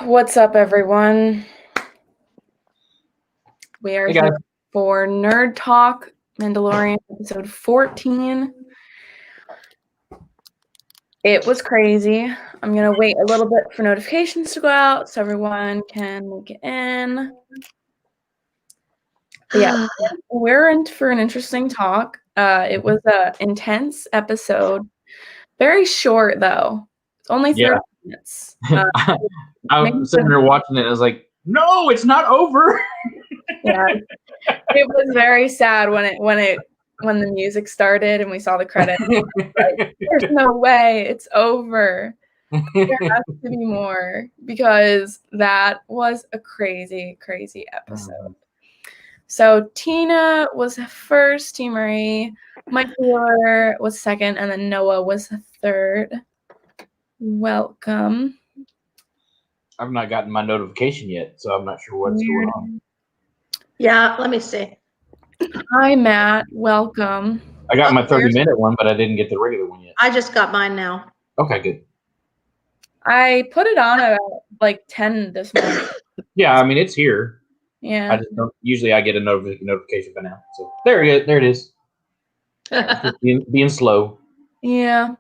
What's up, everyone? We are Hey guys. here for Nerd Talk, Mandalorian episode 14. It was crazy. I'm going to wait a little bit for notifications to go out so everyone can make it in. But yeah, we're in for an interesting talk. It was an intense episode. Very short, though. It's only 30 minutes. I'm sitting there watching it and I was like, no, it's not over. Yeah, it was very sad when the music started and we saw the credits. Like, there's no way it's over. There has to be more because that was a crazy, crazy episode. So Tina was first, T. Marie, Mike Wheeler was second, and then Noah was third. Welcome. I've not gotten my notification yet, so I'm not sure what's going on. Yeah, let me see. Hi, Matt. Welcome. I got my 30-minute one, but I didn't get the regular one yet. I just got mine now. Okay, good. I put it on at like 10 this morning. Yeah, I mean, it's here. Yeah. I just don't, usually I get a notification by now. So there it is. being slow. Yeah.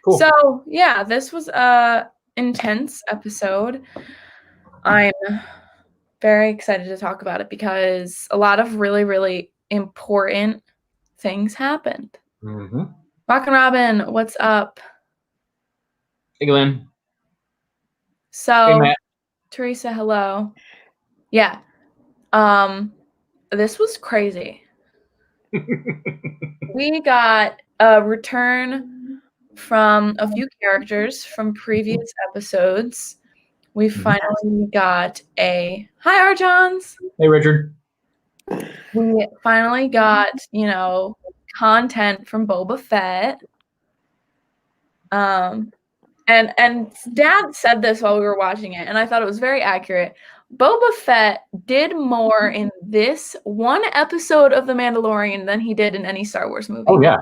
Cool. So, yeah, this was a intense episode. I'm very excited to talk about it because a lot of really, really important things happened. Mm-hmm. Rockin' Robin, what's up? Hey, Glenn. So, hey, Matt. Teresa, hello. Yeah. This was crazy. We got a return from a few characters from previous episodes. We finally got a hi, Arjons. Hey, Richard. We finally got, content from Boba Fett. And Dad said this while we were watching it, and I thought it was very accurate. Boba Fett did more in this one episode of The Mandalorian than he did in any Star Wars movie. Oh, yeah.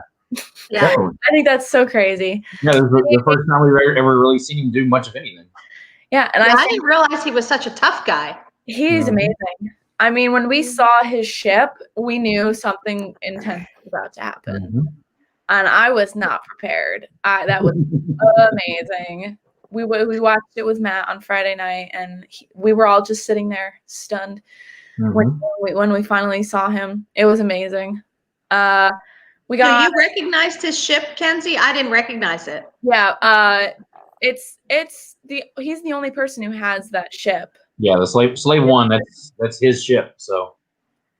Yeah. I think that's so crazy. Yeah, this was the first time we've ever really seen him do much of anything. Yeah, and I didn't realize he was such a tough guy. He's amazing. I mean, when we saw his ship, we knew something intense was about to happen. And I was not prepared. That was amazing. We watched it with Matt on Friday night, and we were all just sitting there stunned when we finally saw him. It was amazing. We got. So you recognized his ship, Kenzie? I didn't recognize it. Yeah. He's the only person who has that ship. Yeah, the Slave One. That's his ship. So.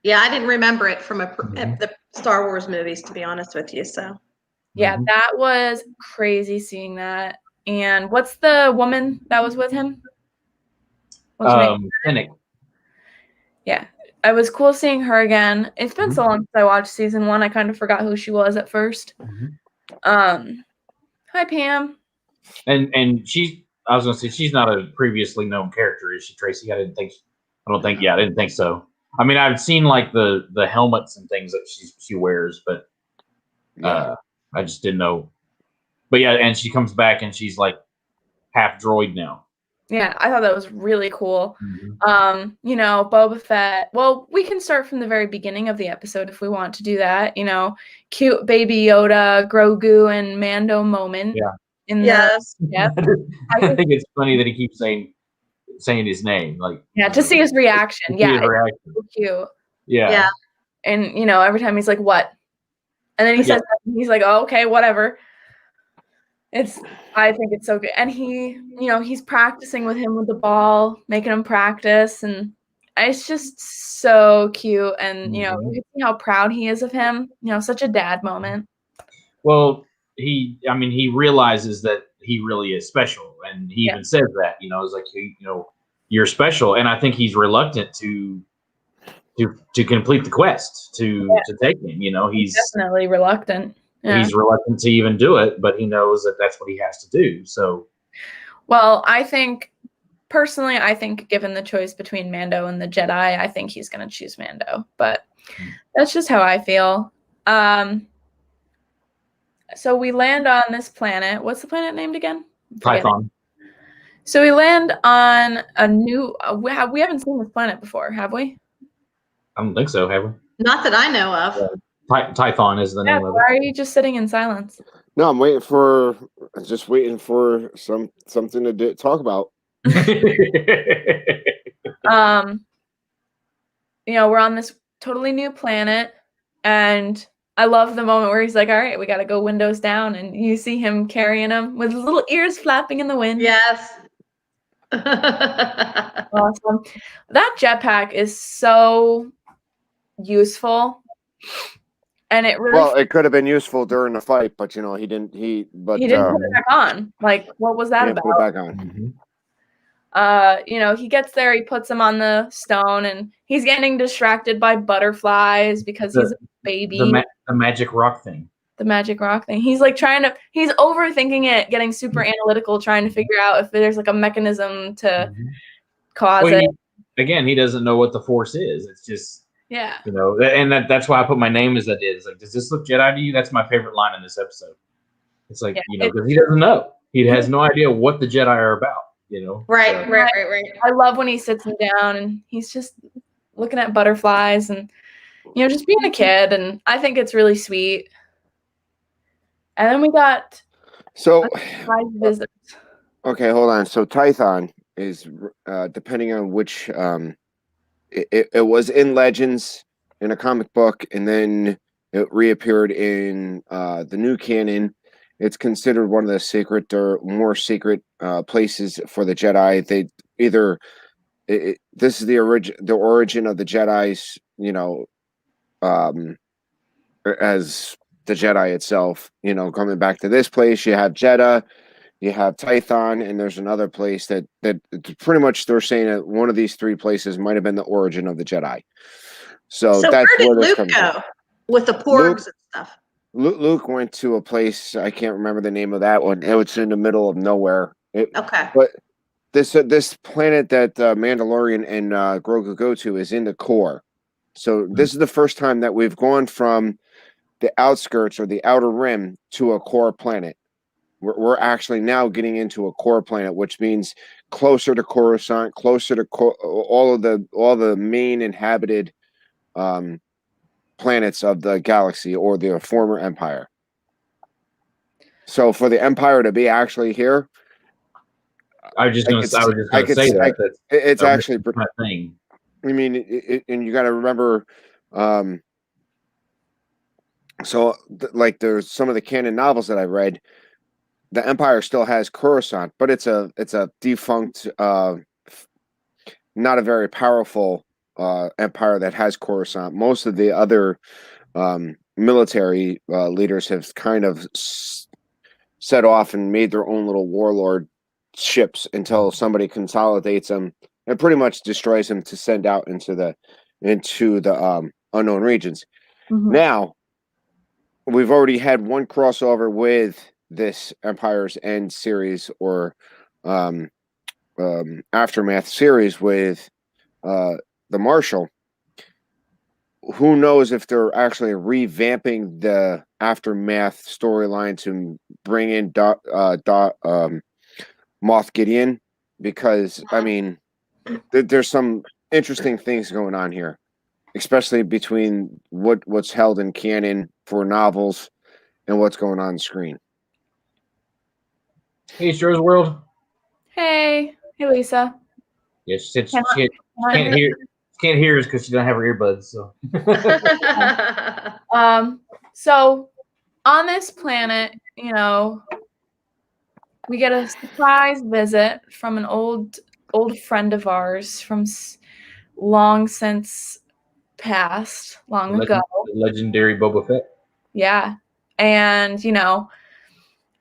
Yeah, I didn't remember it from the Star Wars movies, to be honest with you. So. Yeah, that was crazy seeing that. And what's the woman that was with him? Fennec. Yeah, it was cool seeing her again. It's been so long since I watched season 1. I kind of forgot who she was at first. Hi, Pam. And I was gonna say she's not a previously known character, is she, Tracy? I didn't think so. I mean, I've seen like the helmets and things that she wears, but I just didn't know. But yeah, and she comes back and she's like half droid now. Yeah, I thought that was really cool. Boba Fett. Well, we can start from the very beginning of the episode if we want to do that. Cute baby Yoda, Grogu, and Mando moment. Yeah. I think it's funny that he keeps saying his name, like to see his reaction. Yeah, it's so cute. Yeah. And every time he's like, "What?" And then he says, he's like, "Oh, okay, whatever." I think it's so good. And he's practicing with him with the ball, making him practice. And it's just so cute. And, you can see how proud he is of him. Such a dad moment. Well, he realizes that he really is special. And he even says that, it's like, you're special. And I think he's reluctant to complete the quest, to take him. He's definitely reluctant. Yeah. He's reluctant to even do it, but he knows that that's what he has to do. So, well, I think given the choice between Mando and the Jedi, I think he's going to choose Mando. But that's just how I feel. So we land on this planet. What's the planet named again? Python. So we land on a new. We haven't seen this planet before, have we? I don't think so, have we? Not that I know of. Tython is the name of Why are you just sitting in silence? No, I'm waiting for something to talk about. it. We're on this totally new planet, and I love the moment where he's like, all right, we got to go windows down, and you see him carrying them with his little ears flapping in the wind. Yes. Awesome. That jetpack is so useful, and it really. Well, it could have been useful during the fight, but he didn't. He didn't put it back on. Like, what was that about? Put it back on. He gets there, he puts him on the stone, and he's getting distracted by butterflies because he's a baby. The magic rock thing. The magic rock thing. He's like he's overthinking it, getting super analytical, trying to figure out if there's like a mechanism to cause it. He doesn't know what the Force is. It's just, yeah. And that's why I put my name as I did. It's like, does this look Jedi to you? That's my favorite line in this episode. It's like, because he doesn't know. He has no idea what the Jedi are about. Right. I love when he sits him down and he's just looking at butterflies and just being a kid, and I think it's really sweet. And then we got surprise visit. Okay, hold on. So Tython is depending on which it was in Legends in a comic book, and then it reappeared in the new canon. It's considered one of the sacred or more sacred places for the Jedi. They either this is the origin of the Jedi's, as the Jedi itself. Coming back to this place, you have Jeddah, you have Tython, and there's another place that pretty much they're saying that one of these three places might have been the origin of the Jedi. So that's where where did Luke go with the porgs and stuff? Luke went to a place, I can't remember the name of that one. It was in the middle of nowhere. Okay. But this planet that Mandalorian and Grogu go to is in the core. So this is the first time that we've gone from the outskirts or the outer rim to a core planet. We're actually now getting into a core planet, which means closer to Coruscant, closer to all the main inhabited planets of the galaxy or the former Empire. So for the Empire to be actually here, I was just going to say that. It's actually my thing. I mean, and you got to remember, there's some of the canon novels that I read. The Empire still has Coruscant, but it's a defunct, not a very powerful empire that has Coruscant. Most of the other military leaders have kind of set off and made their own little warlord ships until somebody consolidates them and pretty much destroys them to send out into the unknown regions. Mm-hmm. Now, we've already had one crossover with this Empire's End series or Aftermath series with the Marshal. Who knows if they're actually revamping the Aftermath storyline to bring in Moff Gideon, because I mean, there's some interesting things going on here, especially between what's held in canon for novels and what's going on screen. Hey, Joe's World. Hey, Lisa. Yeah, she said she can't hear us because she don't have her earbuds. So. So on this planet, we get a surprise visit from an old friend of ours from long since past, long ago. Legendary Boba Fett. Yeah, and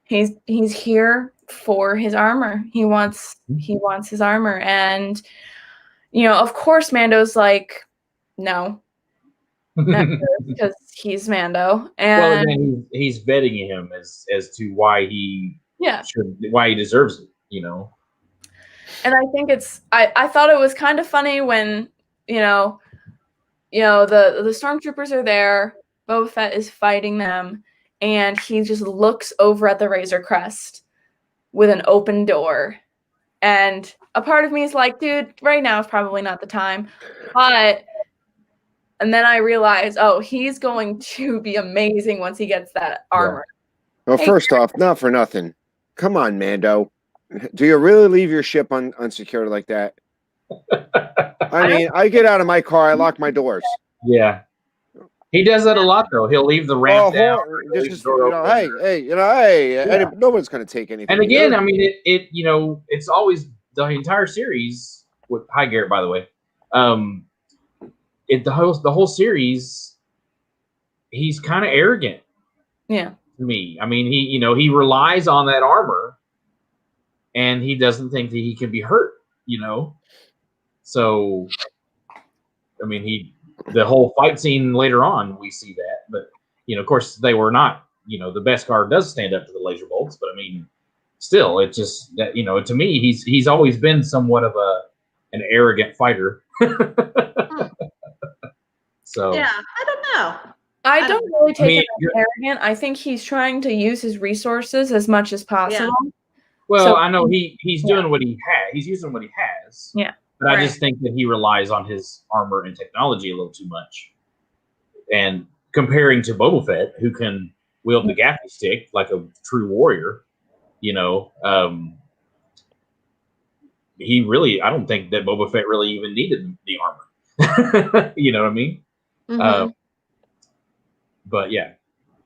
he's here for his armor. He wants his armor, and of course Mando's like, no, because he's Mando, and he's vetting him as to why he why he deserves it, And I think I thought it was kind of funny when the stormtroopers are there, Boba Fett is fighting them, and he just looks over at the Razor Crest with an open door. And a part of me is like, dude, right now is probably not the time. And then I realized, oh, he's going to be amazing once he gets that armor. Well, first off, not for nothing. Come on, Mando. Do you really leave your ship unsecured like that? I mean, I get out of my car, I lock my doors. Yeah. He does that a lot, though. He'll leave the ramp down. Nobody's going to take anything. And again, I mean, it's always the entire series. Hi, Garrett, by the way. The whole series, he's kind of arrogant. Yeah. To me, I mean, he relies on that armor, and he doesn't think that he can be hurt. So, I mean, the whole fight scene later on, we see that, but of course, they were not. The Beskar does stand up to the laser bolts, but I mean, still, it's just that to me, he's always been somewhat of an arrogant fighter. So yeah, I don't know. I don't really take him as arrogant. I think he's trying to use his resources as much as possible. Yeah. Well, I know he's doing what he has. He's using what he has. Yeah. But I just think that he relies on his armor and technology a little too much. And comparing to Boba Fett, who can wield the gaffy stick like a true warrior, I don't think that Boba Fett really even needed the armor. You know what I mean? Mm-hmm. But yeah.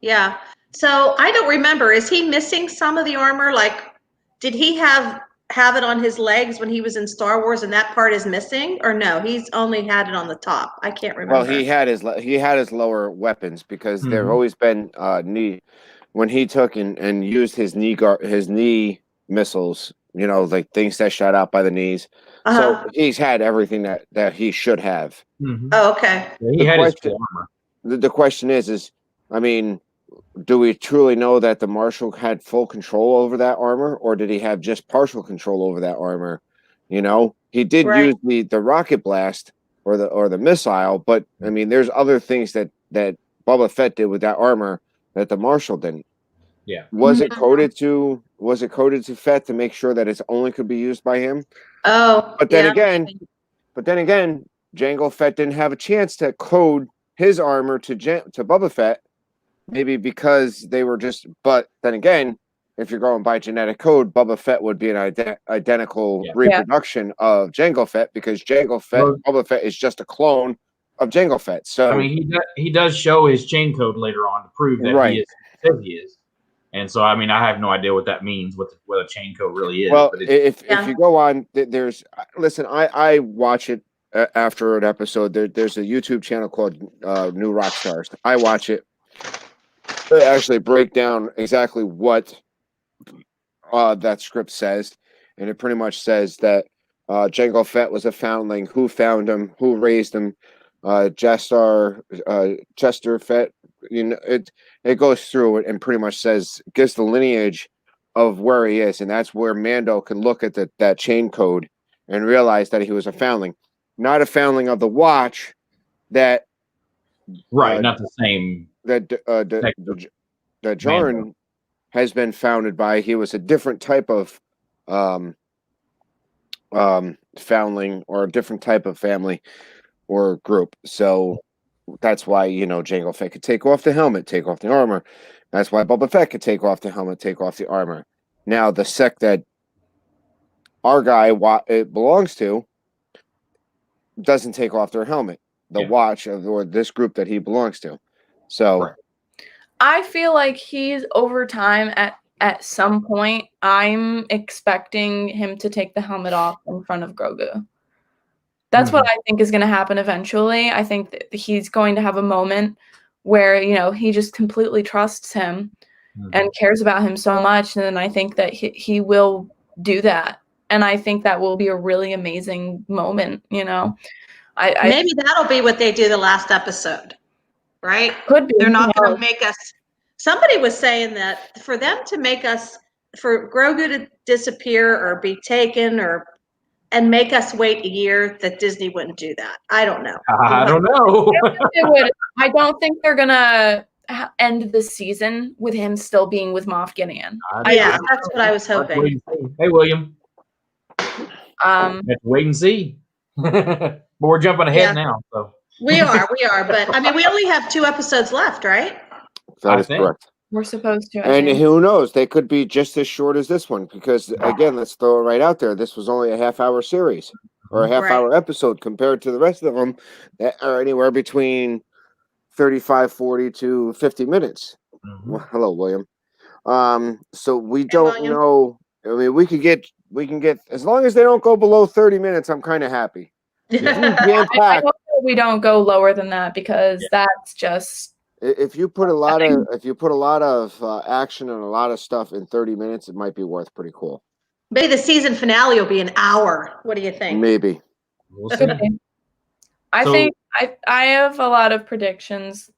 Yeah. So I don't remember. Is he missing some of the armor? Like, did he have it on his legs when he was in Star Wars, and that part is missing, or no? He's only had it on the top. I can't remember. Well, he had his lower weapons because there have always been knee when he took and used his knee missiles. Like things that shot out by the knees. So he's had everything that he should have. Mm-hmm. Oh, okay. Yeah, he had his full armor. The question is, I mean, do we truly know that the Marshal had full control over that armor, or did he have just partial control over that armor? He did use the rocket blast or the missile, but I mean, there's other things that Boba Fett did with that armor that the Marshal didn't. Yeah. Was it coded to Fett to make sure that it only could be used by him? Oh, but then again, Jango Fett didn't have a chance to code his armor to Boba Fett, maybe because they were just. But then again, if you're going by genetic code, Boba Fett would be an identical reproduction of Jango Fett because Boba Fett is just a clone of Jango Fett. So I mean, he does show his chain code later on to prove that he says he is. And so, I mean, I have no idea what that means, what a chain code really is. Well, if you go on, listen, I watch it after an episode. There's a YouTube channel called New Rock Stars. I watch it. They actually break down exactly what that script says. And it pretty much says that Jango Fett was a foundling. Who found him? Who raised him? Chester Fett. It goes through it and pretty much gives the lineage of where he is, and that's where Mando can look at that chain code and realize that he was a foundling, not a foundling of the Watch. That not the same that Djarin has been founded by. He was a different type of foundling or a different type of family or group. So that's why, Jango Fett could take off the helmet, take off the armor. That's why Boba Fett could take off the helmet, take off the armor. Now, the sect that our guy it belongs to doesn't take off their helmet. The Watch or this group that he belongs to. So I feel like he's over time at some point. I'm expecting him to take the helmet off in front of Grogu. That's what I think is going to happen eventually. I think that he's going to have a moment where, he just completely trusts him and cares about him so much. And then I think that he will do that. And I think that will be a really amazing moment, Maybe that'll be what they do the last episode, right? Could be. They're not going to make us. Somebody was saying that for Grogu to disappear or be taken and make us wait a year, that Disney wouldn't do that. I don't know. I don't know. I don't think they're gonna end the season with him still being with Moff Gideon. Yeah, that's what I was hoping. Hey, William. Um, Let's wait and see. But we're jumping ahead now. So We are. But I mean, we only have 2 episodes left, right? That is correct. we're supposed to. And who knows? They could be just as short as this one because, again, let's throw it right out there. This was only a half-hour series or a half-hour episode compared to the rest of them that are anywhere between 35, 40 to 50 minutes. Well, hello, William. So we don't know. I mean, we can get as long as they don't go below 30 minutes. I'm kind of happy. I hope that we don't go lower than that because that's just. If you put a lot of action and a lot of stuff in 30 minutes, it might be worth pretty cool. Maybe the season finale will be an hour. What do you think? Maybe. We'll see. I think I have a lot of predictions,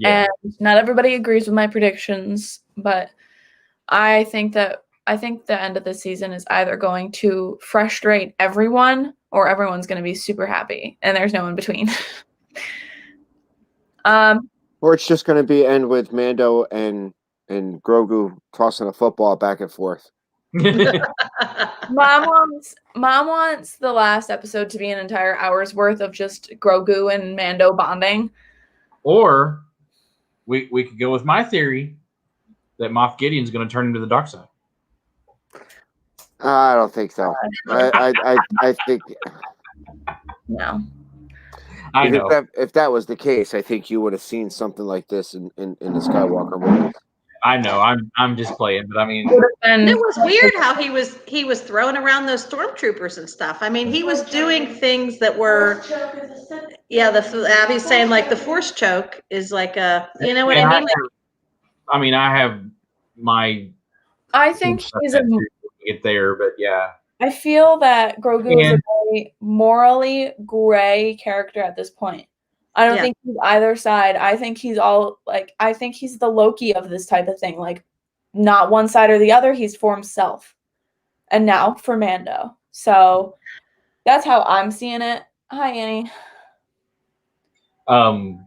and not everybody agrees with my predictions, but I think the end of the season is either going to frustrate everyone or everyone's going to be super happy, and there's no in between. Or it's just going to be end with Mando and Grogu tossing a football back and forth. Mom wants the last episode to be an entire hour's worth of just Grogu and Mando bonding. Or we could go with my theory that Moff Gideon's going to turn into the dark side. I don't think so. I think no. I know. If that was the case, I think you would have seen something like this in the Skywalker movies. I know. I'm just playing, but I mean, it was weird how he was throwing around those stormtroopers and stuff. I mean, he was doing things that were, Abby's saying like the force choke is like a, you know what I mean? I have my. I think he's a get there, but yeah. I feel that Grogu is a very morally gray character at this point. I don't think he's either side. I think he's I think he's the Loki of this type of thing. Like, not one side or the other. He's for himself. And now for Mando. So that's how I'm seeing it. Hi, Annie. Well,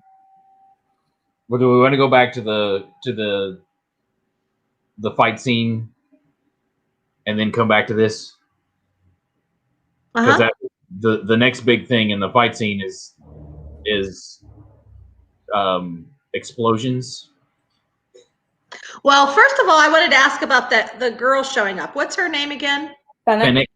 do we want to go back to the fight scene and then come back to this? Because the next big thing in the fight scene is explosions. Well, first of all, I wanted to ask about the girl showing up. What's her name again? Fennec.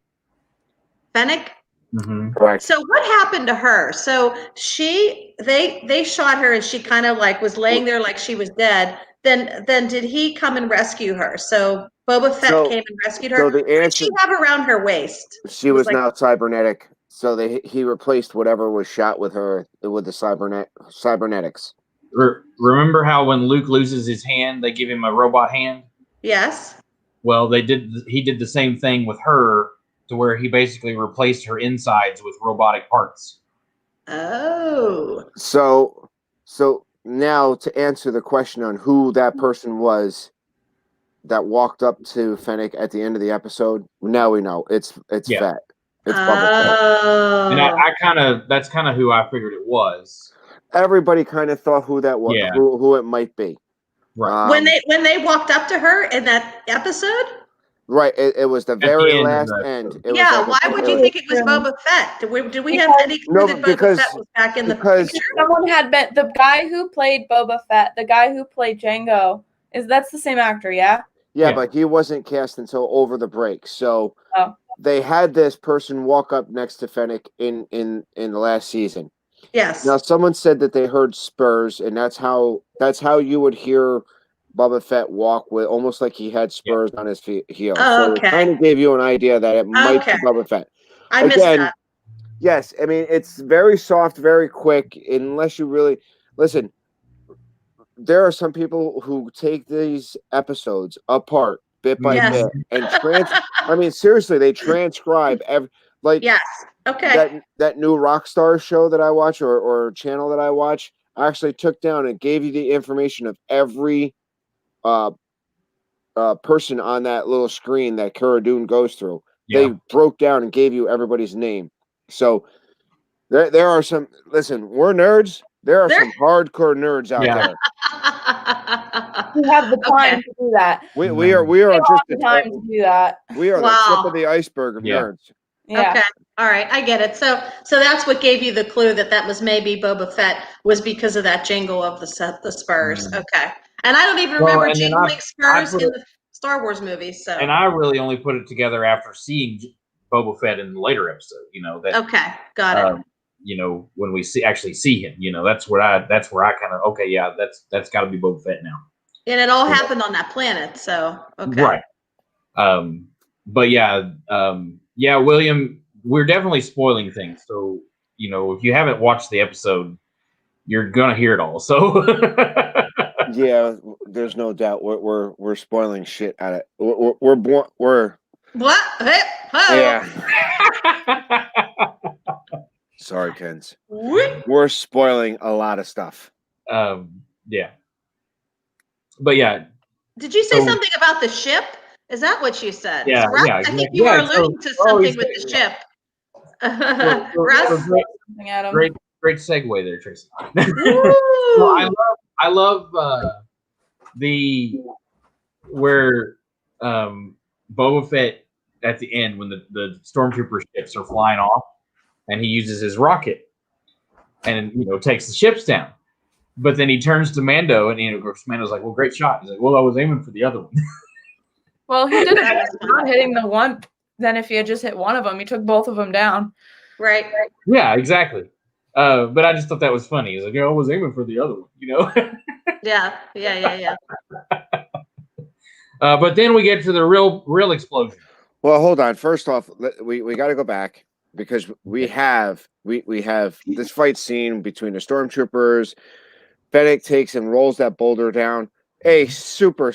Mm-hmm. Correct. So what happened to her? So they shot her and she kind of like was laying there like she was dead. Then did he come and rescue her? So Boba Fett came and rescued her. So the answer, what did she have around her waist? She was now cybernetic. So he replaced whatever was shot with her with the cybernetics. Remember how when Luke loses his hand, they give him a robot hand? Yes. Well, he did the same thing with her, to where he basically replaced her insides with robotic parts. Oh. So now to answer the question on who that person was that walked up to Fennec at the end of the episode, now we know it's Fett. It's Bubba Fett. And that's kind of who I figured it was. Everybody kind of thought who that was, who it might be. Right. When they walked up to her in that episode? Right, it was the very last end. Why would you think it was Boba Fett? Did we have any clue that Boba Fett was back in the picture? Someone had been the guy who played Boba Fett, the guy who played Jango. That's the same actor, yeah? Yeah, but he wasn't cast until over the break. So they had this person walk up next to Fennec in the last season. Yes. Now someone said that they heard spurs, and that's how you would hear Boba Fett walk with almost like he had spurs on his heel. Oh, so it kind of gave you an idea that it might be Boba Fett. I missed that. Yes, I mean it's very soft, very quick. Unless you really listen, there are some people who take these episodes apart bit by bit and I mean seriously, they transcribe every Yes. Okay. That new Rockstar show that I watch or channel that I watch, I actually took down and gave you the information of every person on that little screen that Cara Dune goes through. They broke down and gave you everybody's name. So there are some. Listen, we're nerds. There are some hardcore nerds out there. have the time Okay. to do that. We are We have just the time to do that. we are the tip of the iceberg of Yeah. nerds. Yeah. Okay. All right. I get it. So that's what gave you the clue that was maybe Boba Fett was because of that jingle of the spurs. Okay. And I don't even remember and then jingling I spurs put in it- the Star Wars movies. So. And I really only put it together after seeing Boba Fett in the later episode. That. Okay. Got it. When we actually see him, that's where I kind of that's got to be Boba Fett now. And it all happened on that planet. So okay. Right. But William, we're definitely spoiling things. So, if you haven't watched the episode, you're gonna hear it all. So Yeah, there's no doubt we're spoiling shit at it. We're What? Hey, oh. yeah. Sorry, Kens. We're spoiling a lot of stuff. Yeah. But yeah. Did you say something about the ship? Is that what you said? Yeah, Russ, yeah. I think you were alluding to something with the ship. Russ? Great segue there, Tracy. Woo! I love where Boba Fett at the end when the stormtrooper ships are flying off and he uses his rocket and takes the ships down. But then he turns to Mando and of course Mando's like, "Well, great shot." He's like, "Well, I was aiming for the other one." Well, he did it not hitting the one. Then if he had just hit one of them, he took both of them down. Right. Yeah, exactly. But I just thought that was funny. He's like, I was aiming for the other one, Yeah. But then we get to the real explosion. Well, hold on. First off, we got to go back because we have this fight scene between the stormtroopers. Fennec takes and rolls that boulder down. A super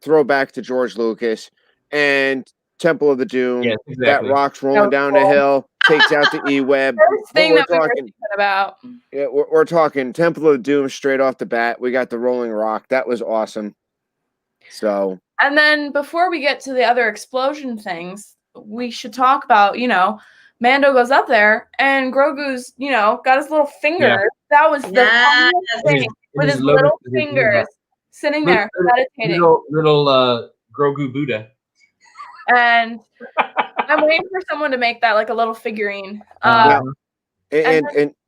throwback to George Lucas and Temple of the Doom. Yes, exactly. That rock's rolling down the hill, takes out the E-web. First thing that we were thinking about. Yeah, we're talking Temple of Doom straight off the bat. We got the rolling rock. That was awesome. So. And then before we get to the other explosion things, we should talk about, Mando goes up there and Grogu's, got his little finger. Yeah. That was the funniest thing with his little fingers sitting there meditating. Little Grogu Buddha. And I'm waiting for someone to make that like a little figurine. And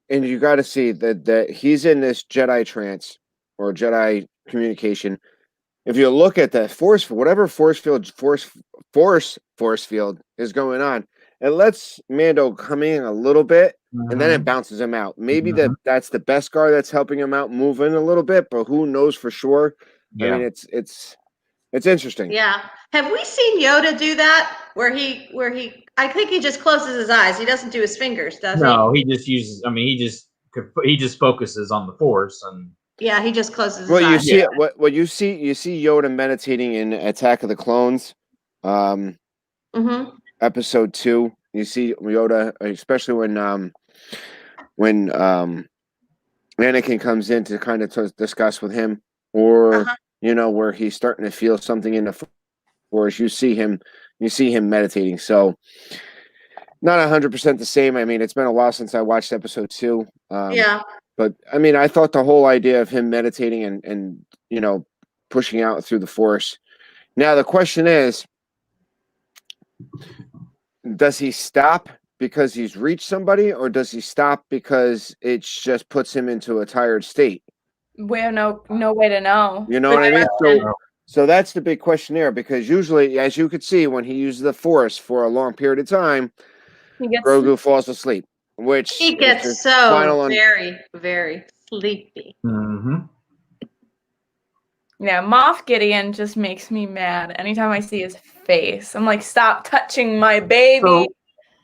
you got to see that he's in this Jedi trance or Jedi communication. If you look at that whatever force field is going on, it lets Mando come in a little bit, and then it bounces him out. Maybe that's the Beskar that's helping him out, move in a little bit, but who knows for sure? Yeah. I mean, it's interesting. Yeah. Have we seen Yoda do that? Where he I think he just closes his eyes. He doesn't do his fingers, does he? No, he just uses. I mean, he just focuses on the Force and. Yeah, he just closes his eyes. Well, you see it. What you see Yoda meditating in Attack of the Clones, episode 2. You see Yoda, especially when Anakin comes in to kind of discuss with him, or where he's starting to feel something in the Force. You see him meditating. So not 100% the same. I mean, it's been a while since I watched episode 2. Yeah. But I mean, I thought the whole idea of him meditating and pushing out through the Force. Now the question is, does he stop because he's reached somebody, or does he stop because it just puts him into a tired state? We have no way to know. You know what I mean? So that's the big question there, because usually, as you could see, when he uses the Force for a long period of time, Grogu falls asleep. Which he gets so very, very sleepy. Yeah, Moff Gideon just makes me mad anytime I see his face. I'm like, stop touching my baby.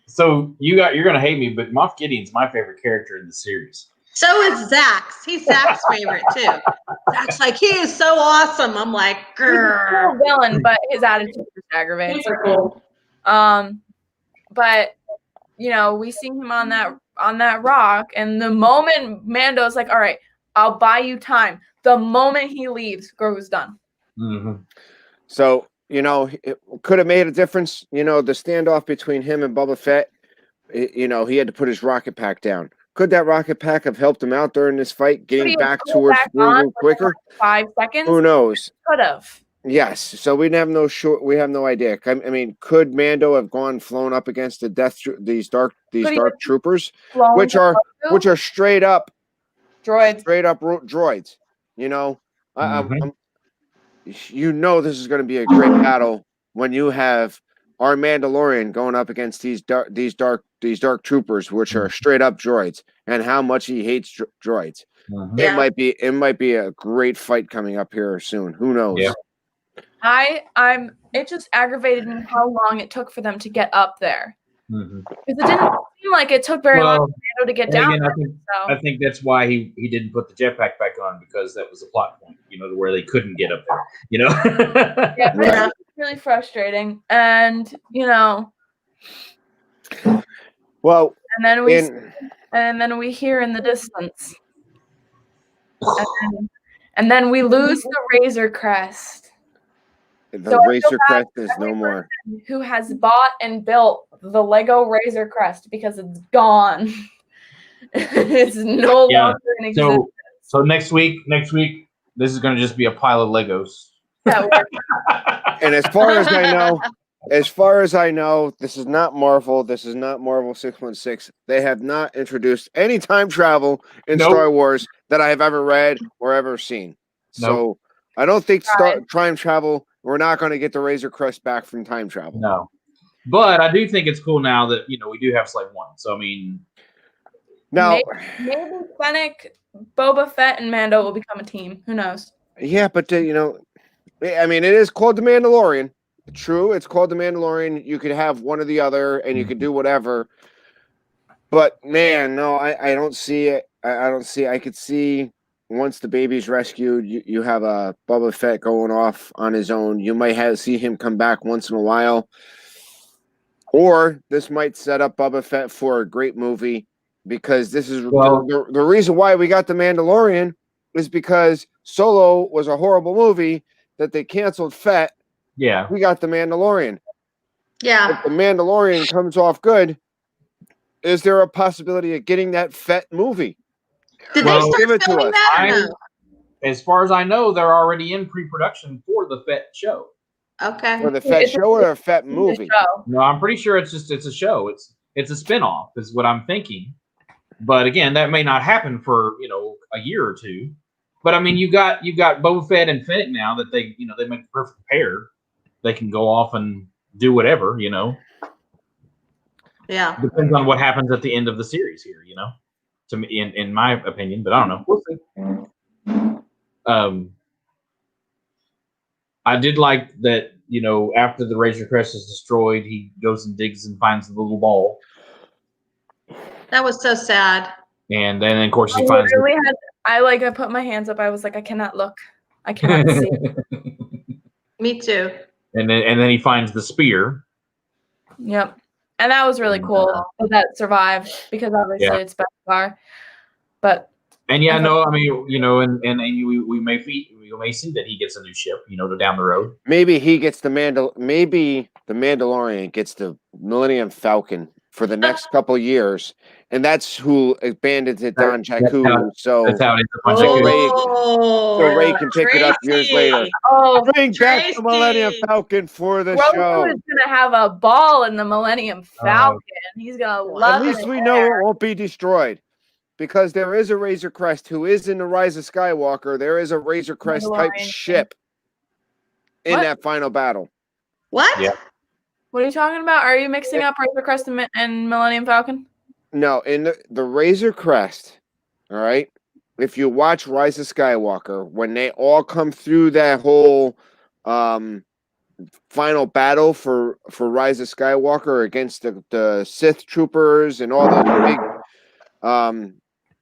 So you're gonna hate me, but Moff Gideon's my favorite character in the series. So is Zach's. He's Zach's favorite too. Zach's like, he is so awesome. I'm like, grrr. He's a villain, but his attitude is aggravating. But we see him on that rock, and the moment Mando's like, all right, I'll buy you time. The moment he leaves, Grogu's done. So, it could have made a difference. The standoff between him and Boba Fett, he had to put his rocket pack down. Could that rocket pack have helped him out during this fight, getting back pull towards back Woo on Woo quicker? 5 seconds. Who knows? Could have. Yes. So we have no idea. I mean, could Mando have flown up against these dark troopers, which are straight up droids? Droids. You know, Mhm. you know this is going to be a great battle when you have our Mandalorian going up against these dark troopers, which are straight up droids, and how much he hates droids. Mhm. Yeah. It might be a great fight coming up here soon. Who knows? Yeah. It just aggravated me how long it took for them to get up there. Mhm. Because it didn't seem like it took very long for Mando to get down. Again, there, I think that's why he didn't put the jetpack back on, because that was a plot point, to where they couldn't get up there, Yeah, but it was really frustrating, and Well, and then we hear in the distance, and then we lose the Razor Crest. The Razor Crest is no more. Who has bought and built the Lego Razor Crest, because it's gone. It's no longer in existence. So next week, this is going to just be a pile of Legos. And as far as I know, this is not Marvel. This is not Marvel 616. They have not introduced any time travel in Star Wars that I have ever read or ever seen. So I don't think time travel. We're not going to get the Razor Crest back from time travel. No, but I do think it's cool now that we do have Slave One. So I mean, now maybe Fennec, Boba Fett, and Mando will become a team. Who knows? Yeah, but I mean, it is called the Mandalorian. True, it's called the Mandalorian. You could have one or the other, and you could do whatever. But man, no, I don't see it. I don't see. I could see. Once the baby's rescued, you have a Boba Fett going off on his own. You might see him come back once in a while. Or this might set up Boba Fett for a great movie, because this is the reason why we got The Mandalorian is because Solo was a horrible movie that they canceled Fett. Yeah. We got The Mandalorian. Yeah. If The Mandalorian comes off good, is there a possibility of getting that Fett movie? Did they start filming that or no? As far as I know, they're already in pre-production for the Fett show. Okay. For the Fett show or a Fett movie? No, I'm pretty sure it's a show. It's a spinoff, is what I'm thinking. But again, that may not happen for a year or two. But I mean, you got Boba Fett and Fennec now that they make the perfect pair. They can go off and do whatever. Yeah. Depends on what happens at the end of the series here. To me, in my opinion, but I don't know. We'll see. I did like that. After the Razor Crest is destroyed, he goes and digs and finds the little ball. That was so sad. And then, of course, he finds. I put my hands up. I was like, I cannot look. I cannot see. Me too. And then he finds the spear. Yep. And that was really cool that survived, because obviously it's Beskar. But I mean, and we may see that he gets a new ship, down the road. Maybe he gets maybe the Mandalorian gets the Millennium Falcon for the next couple years, and that's who abandoned it on Jakku. So that's how it ends up on Jakku. So Ray can pick it up years later. Oh, bring back the Millennium Falcon for the show. Grogu is gonna have a ball in the Millennium Falcon. He's gonna love it. At least we know it won't be destroyed, because there is a Razor Crest who is in the Rise of Skywalker. There is a Razor Crest type ship in that final battle. What? Yeah. What are you talking about? Are you mixing up Razor Crest and Millennium Falcon? No, in the Razor Crest, all right? If you watch Rise of Skywalker, when they all come through that whole final battle for Rise of Skywalker against the Sith troopers and all the big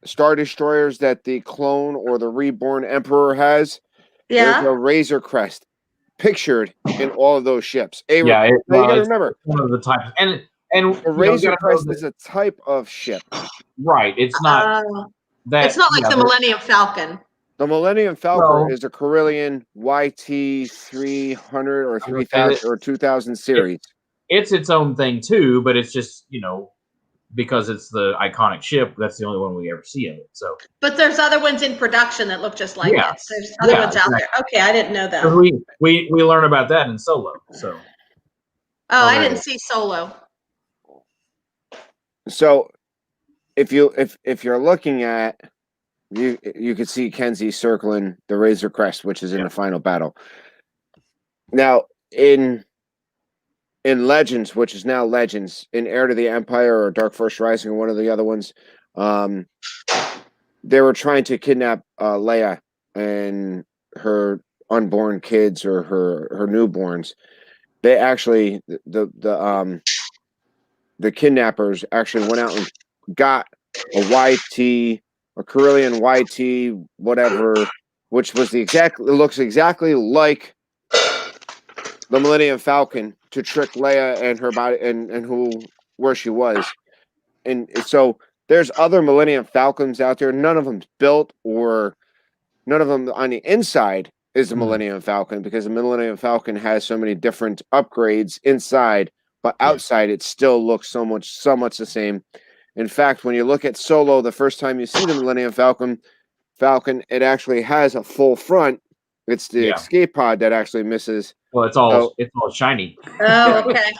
Star Destroyers that the clone or the reborn Emperor has, there's a Razor Crest pictured in all of those ships. You gotta remember one of the types, and the Razor Crest is a type of ship, right? It's not it's not like the Millennium Falcon. The Millennium Falcon is a Corellian YT 300 or 3000 or 2000 series. It's its own thing too, but it's just because it's the iconic ship. That's the only one we ever see of it. So, but there's other ones in production that look just like Yeah. it. There's other Yeah, ones out there. Okay, I didn't know that. 'cause we learn about that in Solo. So, Oh, I Okay. didn't see Solo. So if you're looking at you could see Kenzie circling the Razor Crest, which is in the final battle. Now in Legends, which is now Legends, in Heir to the Empire or Dark Force Rising or one of the other ones, they were trying to kidnap Leia and her unborn kids or her newborns. They actually the kidnappers actually went out and got a YT, a Carillion YT, whatever, which was it looks exactly like the Millennium Falcon to trick Leia and her body and where she was. And so there's other Millennium Falcons out there. None of them's built, or none of them on the inside is the Millennium Falcon, because the Millennium Falcon has so many different upgrades inside, but outside it still looks so much the same. In fact, when you look at Solo, the first time you see the Millennium Falcon, it actually has a full front. It's the escape pod that actually misses. Well, it's all shiny. Oh, okay.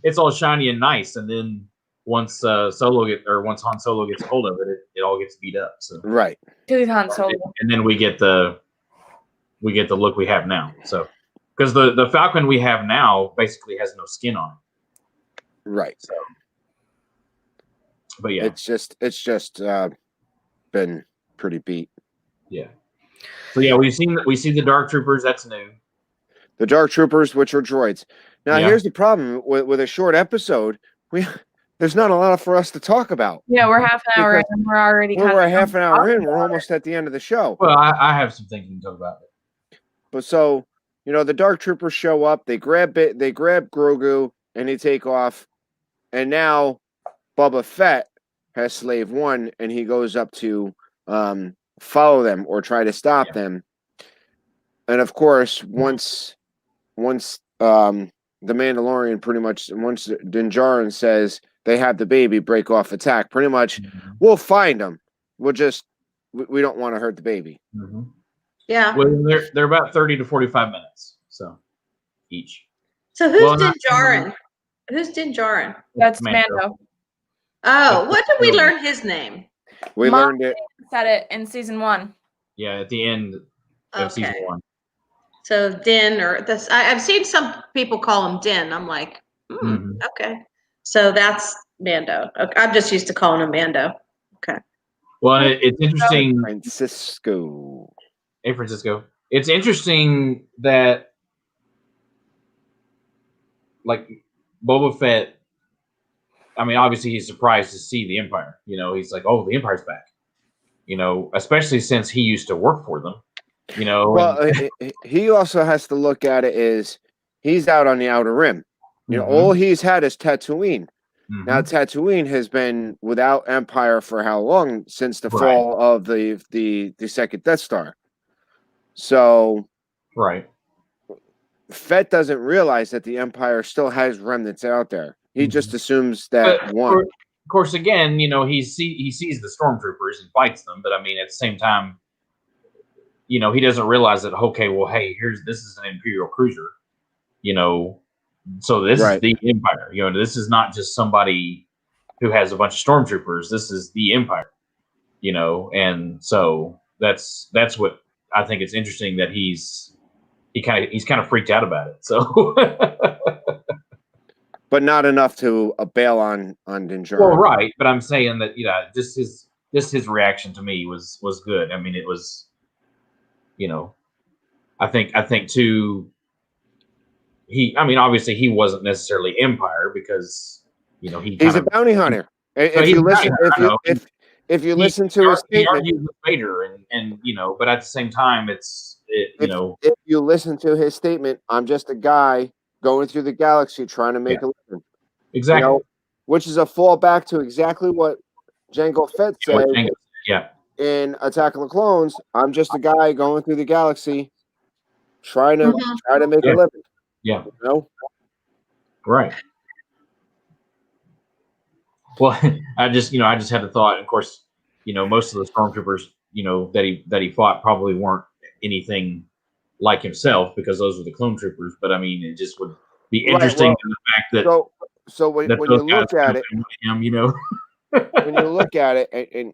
It's all shiny and nice, and then once once Han Solo gets a hold of it, it all gets beat up. So right, Han Solo, and then we get the look we have now. So because the Falcon we have now basically has no skin on it. Right. So, but yeah, it's just been pretty beat. Yeah. So yeah, we see the Dark Troopers. That's new. The Dark Troopers, which are droids. Now, here's the problem with a short episode. There's not a lot for us to talk about. Yeah, we're half an hour in, and we're already we're half an hour in. We're almost at the end of the show. Well, I have some things we can talk about. But so, the Dark Troopers show up. They grab Grogu, and they take off. And now Boba Fett has Slave One, and he goes up to follow them or try to stop them. And of course, once the Mandalorian once Din Djarin says they have the baby, break off attack, pretty much we'll find them. We don't want to hurt the baby. Mm-hmm. Yeah. Well, they're about 30 to 45 minutes, so each. So who's Din Djarin? Who's Din Djarin? That's Mando. Oh, what did we learn his name? We learned it. Said it in season 1. Yeah, at the end of season 1. So Din, or this, I've seen some people call him Din. I'm like, okay. So that's Mando. Okay. I'm just used to calling him Mando. Okay. Well, it's interesting. Francisco. Hey, Francisco. It's interesting that, like, Boba Fett, I mean, obviously he's surprised to see the Empire. He's like, oh, the Empire's back. Especially since he used to work for them. Well, he also has to look at it as he's out on the Outer Rim. All he's had is Tatooine. Now, Tatooine has been without Empire for how long? Since the fall of the second Death Star. So, Fett doesn't realize that the Empire still has remnants out there. He just assumes that one. Of course, again, he sees the stormtroopers and fights them, but I mean, at the same time, he doesn't realize that. Okay, well, hey, this is an Imperial cruiser, so this is the Empire. This is not just somebody who has a bunch of stormtroopers. This is the Empire, and so that's what I think it's interesting that he's kind of freaked out about it. So, but not enough to bail on Din Djarin. Well, right, but I'm saying that just his reaction to me was good. I mean, it was, I think too. Obviously he wasn't necessarily Empire because he's a bounty hunter. If you listen to his statement, he argues with Vader, and but at the same time, if you listen to his statement, I'm just a guy going through the galaxy trying to make a living. Exactly. Which is a fallback to exactly what Jango Fett said in Attack of the Clones. I'm just a guy going through the galaxy trying to make a living. Yeah. Right. Well, I just had the thought. Of course, most of the stormtroopers, that he fought probably weren't anything like himself because those were the clone troopers. But I mean, it just would be Right, interesting well, to the fact that so when that when those you guys look at could it, have been with him, when you look at it, and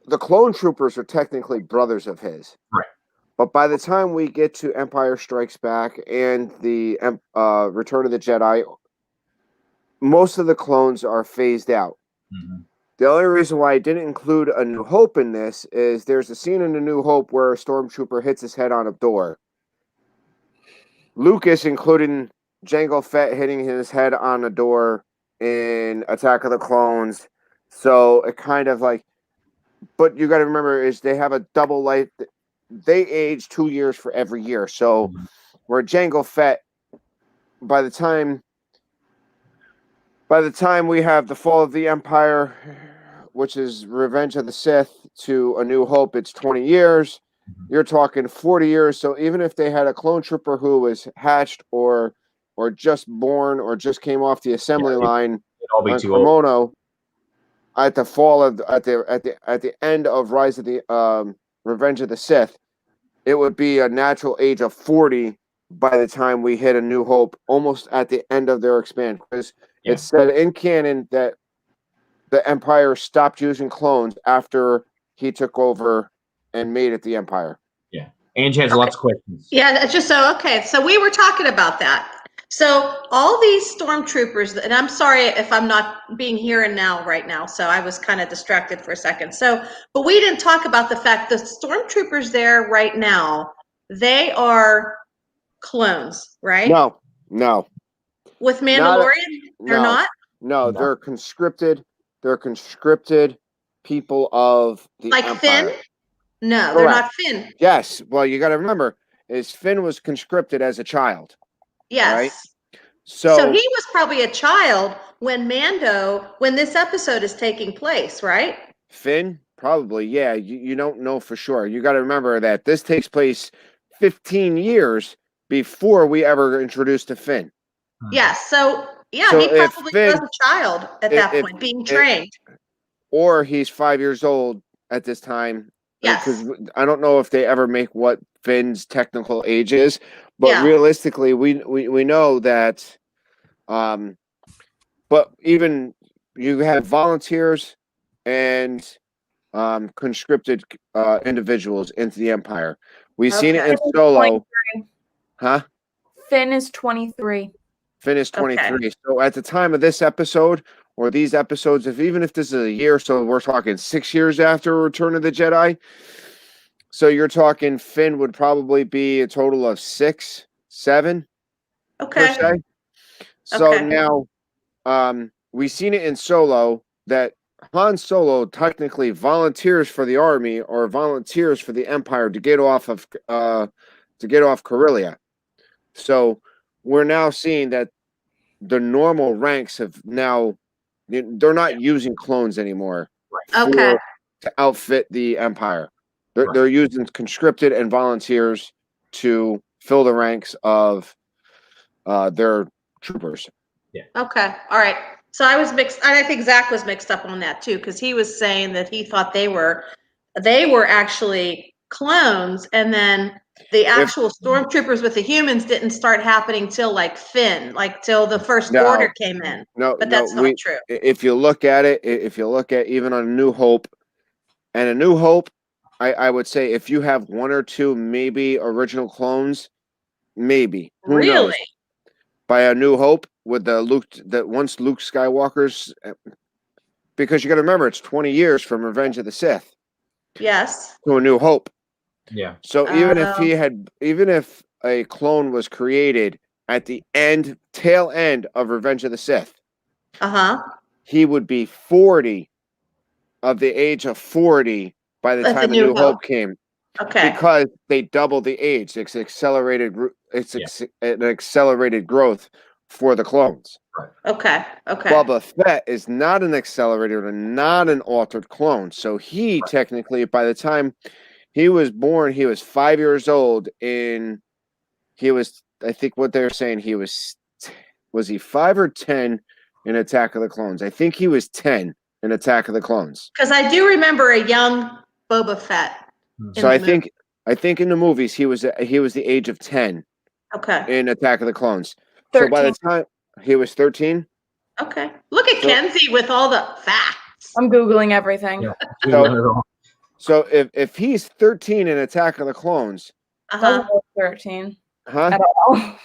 the clone troopers are technically brothers of his. Right. But by the time we get to Empire Strikes Back and the Return of the Jedi, most of the clones are phased out. Mm-hmm. The only reason why I didn't include A New Hope in this is there's a scene in A New Hope where a stormtrooper hits his head on a door. Lucas including Jango Fett hitting his head on a door in Attack of the Clones. So it kind of like, but you got to remember is they have a double life. They age 2 years for every year. So where Jango Fett, by the time we have the Fall of the Empire, which is Revenge of the Sith, to A New Hope, it's 20 years. You're talking 40 years. So even if they had a clone trooper who was hatched or just born or just came off the assembly line it'd all be on too old. Cremona at the fall of at the end of Rise of the Revenge of the Sith, it would be a natural age of 40 by the time we hit A New Hope, almost at the end of their expansion. Because it's said in canon that the Empire stopped using clones after he took over and made it the Empire. Yeah. Angie has lots of questions. Yeah, that's just so we were talking about that. So all these stormtroopers, and I'm sorry if I'm not being here and now right now, so I was kind of distracted for a second. So, but we didn't talk about the fact the stormtroopers there right now, they are clones, right? No. With Mandalorian, they're not? No, they're conscripted. They're conscripted people of the like Empire. Finn? No, Correct. they're not Finn. Yes. Well, you got to remember, is Finn was conscripted as a child. Yes. Right? So he was probably a child when this episode is taking place, right? Finn? Probably, yeah. You don't know for sure. You got to remember that this takes place 15 years before we ever introduced to Finn. Yes. So, yeah, So he if probably Finn- was a child at that point, being trained. Or he's 5 years old at this time. Yes. Because I don't know if they ever make what Finn's technical age is, but Yeah. realistically, we know that. But even you have volunteers and conscripted individuals into the Empire. We've seen it in Solo. 23. Huh? Finn is 23. Finn is 23. So at the time of this episode or these episodes, even if this is a year, so we're talking 6 years after Return of the Jedi. So you're talking Finn would probably be a total of 6, 7. Okay. Per se. So now we've seen it in Solo that Han Solo technically volunteers for the army or volunteers for the Empire to get off Corellia. So we're now seeing that the normal ranks have now they're not using clones anymore. Okay. To outfit the Empire. They're using conscripted and volunteers to fill the ranks of their troopers. Yeah. Okay. All right. So I was mixed. I think Zach was mixed up on that too, because he was saying that he thought they were actually clones, and then the actual stormtroopers with the humans didn't start happening till like Finn, like till the First Order came in. But that's not true. If you look at it, even on A New Hope, and A New Hope, I would say if you have one or two maybe original clones, maybe. Who knows? By A New Hope with once Luke Skywalker's, because you got to remember it's 20 years from Revenge of the Sith. Yes. To A New Hope. Yeah. So even if a clone was created at the tail end of Revenge of the Sith, he would be 40 of the age of 40 by the time A New Hope came. Okay. Because they doubled the age. It's accelerated. An accelerated growth for the clones. Right. Okay. Boba Fett is not an accelerated and not an altered clone. So he technically, by the time he was born, he was 5 years old. I think what they're saying, he was he 5 or 10 in Attack of the Clones. I think he was 10 in Attack of the Clones. Because I do remember a young Boba Fett. So I think in the movies he was the age of 10 in Attack of the Clones. 13. So by the time he was 13. Okay. Look at Kenzie with all the facts. I'm Googling everything. Yeah. So if he's 13 in Attack of the Clones, Doesn't look 13 huh? at all.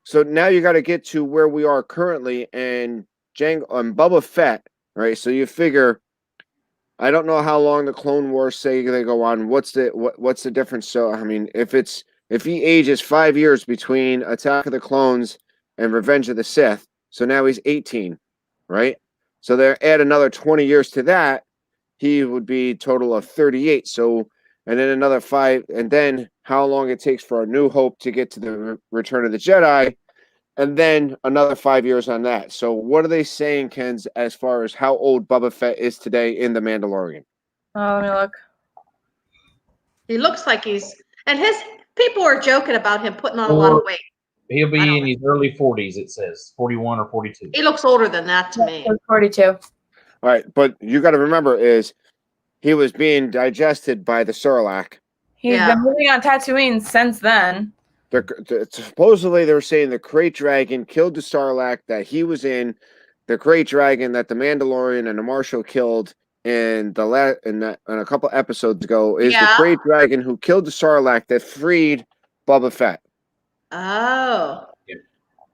So now you got to get to where we are currently and Boba Fett, right? So you figure, I don't know how long the Clone Wars say they go on. What's the difference? So I mean, if he ages 5 years between Attack of the Clones and Revenge of the Sith, so now he's 18, right? So they add another 20 years to that, he would be total of 38. So, and then another 5, and then how long it takes for A New Hope to get to the Return of the Jedi, and then another 5 years on that. So what are they saying, Ken's, as far as how old Boba Fett is today in The Mandalorian? Oh, let me look. He looks like and his people are joking about him putting on a lot of weight. He'll be in his early 40s, it says. 41 or 42. He looks older than that to me. 42. All right, but you got to remember is he was being digested by the Sarlacc. He's been moving on Tatooine since then. Supposedly, they were saying the Krayt Dragon killed the Sarlacc that he was in. The Krayt Dragon that the Mandalorian and the Marshal killed in a couple episodes ago is the Krayt Dragon who killed the Sarlacc that freed Boba Fett. Oh.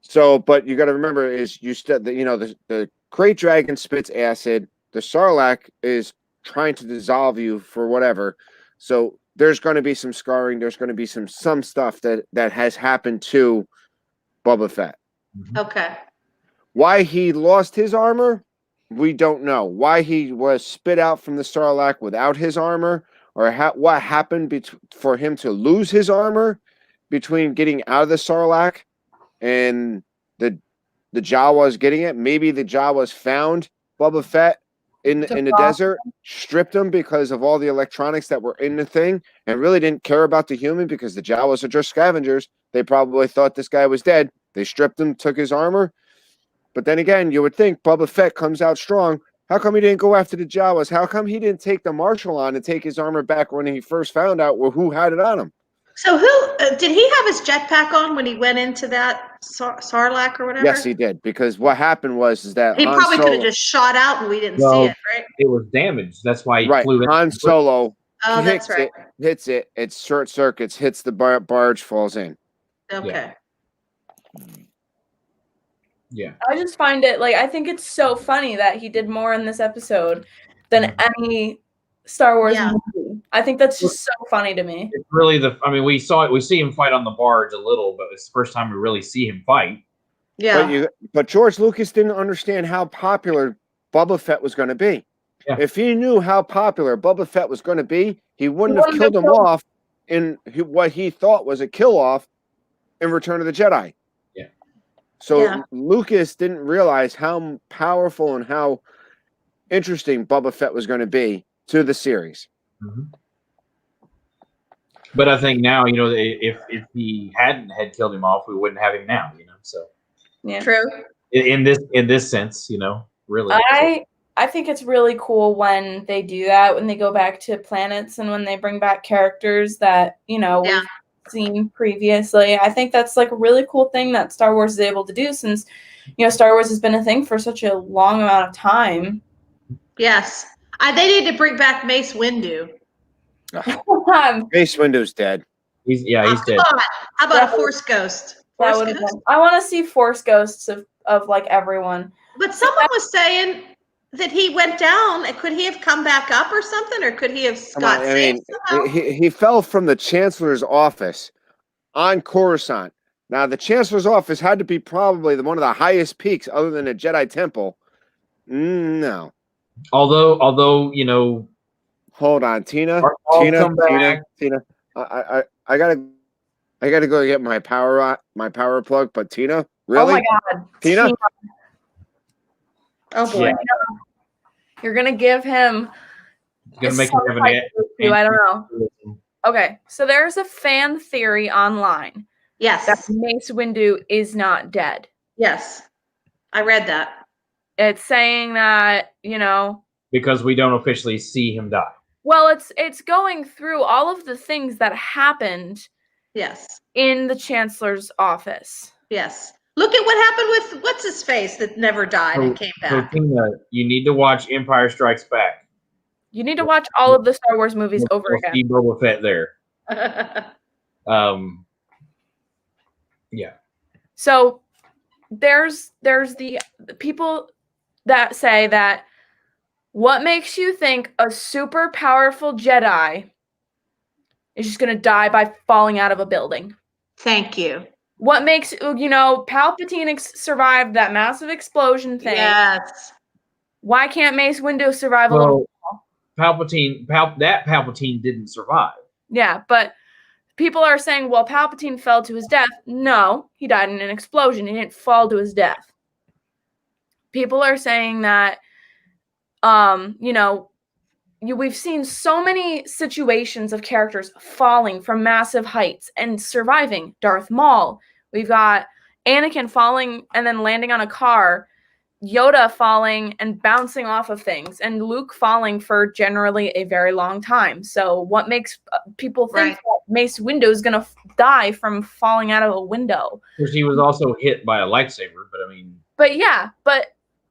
So, but you got to remember is the Krayt Dragon spits acid. The Sarlacc is trying to dissolve you for whatever. So there's going to be some scarring. There's going to be some stuff that has happened to Boba Fett. Okay. Why he lost his armor, we don't know. Why he was spit out from the Sarlacc without his armor, or what happened for him to lose his armor between getting out of the Sarlacc and the Jawas getting it. Maybe the Jawas found Boba Fett in the desert, stripped him because of all the electronics that were in the thing, and really didn't care about the human because the Jawas are just scavengers. They probably thought this guy was dead. They stripped him, took his armor. But then again, you would think Boba Fett comes out strong. How come he didn't go after the Jawas? How come he didn't take the Marshal on and take his armor back when he first found out who had it on him? So who did he have his jetpack on when he went into that Sarlacc or whatever? Yes, he did. Because what happened was that he probably could have just shot out and we didn't see it, right? It was damaged. That's why he flew in. Han Solo that's right. Hits it. It short circuits, hits the barge, falls in. Okay. Yeah. I just find it I think it's so funny that he did more in this episode than any Star Wars movie. I think that's just so funny to me. It's really we see him fight on the barge a little, but it's the first time we really see him fight. Yeah. But George Lucas didn't understand how popular Boba Fett was going to be. Yeah. If he knew how popular Boba Fett was going to be, he wouldn't have killed him off in what he thought was a kill off in Return of the Jedi. Yeah. So Lucas didn't realize how powerful and how interesting Boba Fett was going to be to the series. Mm-hmm. But I think now, if he hadn't had killed him off, we wouldn't have him now, So true. In this sense, really. I think it's really cool when they do that, when they go back to planets and when they bring back characters that, we've seen previously. I think that's a really cool thing that Star Wars is able to do since, Star Wars has been a thing for such a long amount of time. Yes. They need to bring back Mace Windu. Mace Windu's dead. He's dead. How about a Force Ghost? I want to see Force Ghosts of everyone. But someone was saying that he went down. Could he have come back up or something, or could he have got saved somehow? He fell from the Chancellor's office on Coruscant. Now, the Chancellor's office had to be probably one of the highest peaks other than the Jedi Temple. No. Although, hold on, Tina. Tina. I gotta go get my power plug. But Tina, really? Oh my God, Tina. Oh boy. Yeah. You're gonna give him. Gonna make him have I don't know. Okay, so there's a fan theory online. Yes. That Mace Windu is not dead. Yes. I read that. It's saying that, because we don't officially see him die. well, it's going through all of the things that happened Yes. in the chancellor's office. Yes. Look at what happened with what's his face that never died and came back. So Tina, you need to watch Empire Strikes Back. You need to watch all of the Star Wars movies over You'll again. see Boba Fett there. Yeah. So there's the people that say that what makes you think a super powerful Jedi is just going to die by falling out of a building? Thank you. What makes, Palpatine survive that massive explosion thing? Yes. Why can't Mace Windu survive a little? Palpatine didn't survive. Yeah, but people are saying, well, Palpatine fell to his death. No, he died in an explosion. He didn't fall to his death. People are saying that, we've seen so many situations of characters falling from massive heights and surviving. Darth Maul. We've got Anakin falling and then landing on a car. Yoda falling and bouncing off of things, and Luke falling for generally a very long time. So what makes people think that Mace Windu is going to die from falling out of a window? Because he was also hit by a lightsaber, but I mean... But yeah,